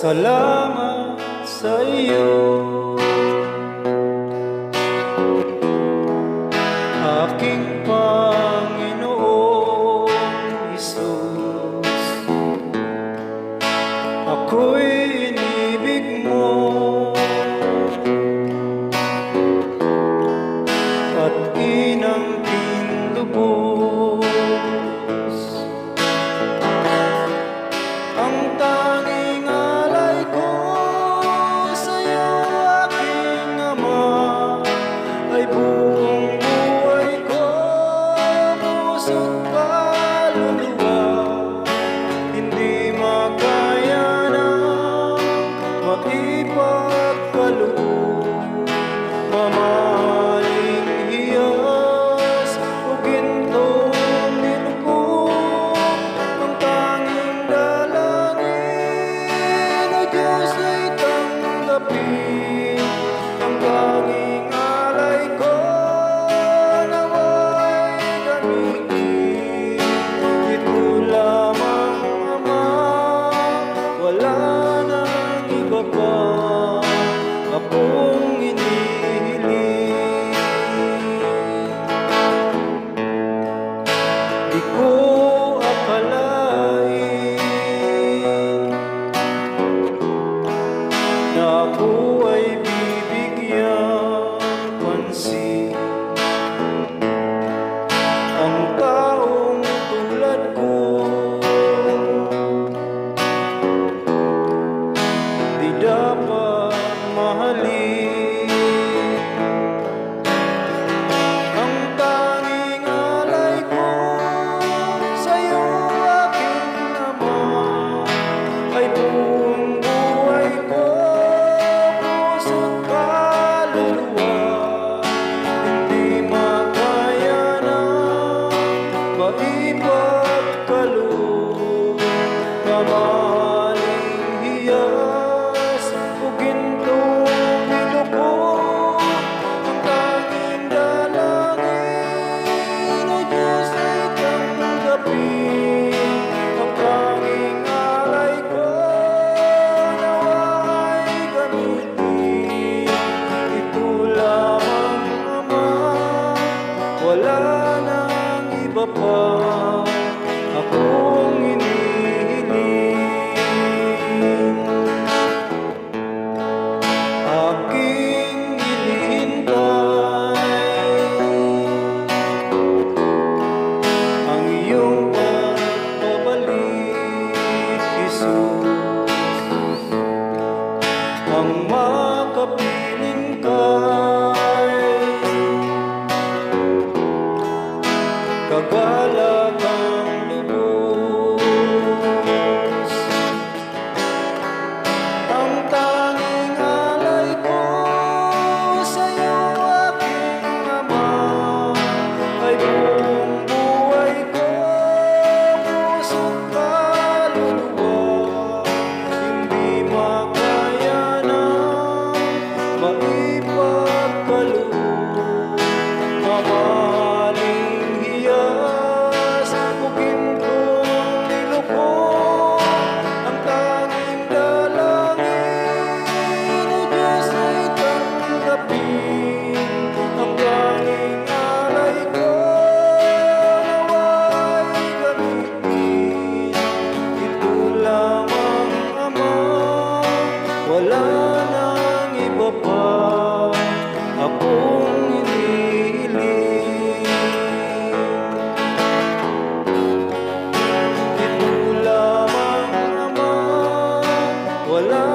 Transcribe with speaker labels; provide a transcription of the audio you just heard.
Speaker 1: Salamat sa iyo, aking Panginoong Hesus. Ako'y inibig mo at inangkin lubos. Ang tanging alay ko sa'yo, aking Ama, ay buong buhay ko, puso't kaluluwa. Hindi makaya ng maipagkaloob, mamahaling hiyas o gintong nilugod. Ang tanging dalangin, O Diyos, ay tanggapin. Ang tanging alay ko, nawa'y gamitin. Ito lamang, Ama, wala nang iba pa akong hinihiling. Di ko akalain na ako ay bibigyan pansin. Ang taong tulad ko, di dapat mahalin. Ang tanging alay ko sa'yo, aking Ama, ay buong buhay ko, puso't kaluluwa. Hindi makaya ng maipagkaloob, mamahaling hiyas o gintong nilugod. Ang tanging dalangin, O Diyos, ay tanggapin. Ang tanging alay ko, nawa'y gamitin. Ito lamang, Ama, wala nang iba pa akong hinihiling. Aking hinihintay ang iyong pagbabalik, Jesus. Ang makapiling ka'y kagalagang lubos. Ang tanging alay ko sa'yo, aking Ama, ay buong buhay ko, puso't kaluluwa. Hindi makaya ng maipagkaloob, mamahaling hiyas o gintong nilugod. Ang tanging dalangin, O Diyos, ay tanggapin. Ang tanging alay ko, nawa'y gamitin. Ito lamang, Ama, wala nang iba pa akong hinihiling. Ito lamang, Ama, wala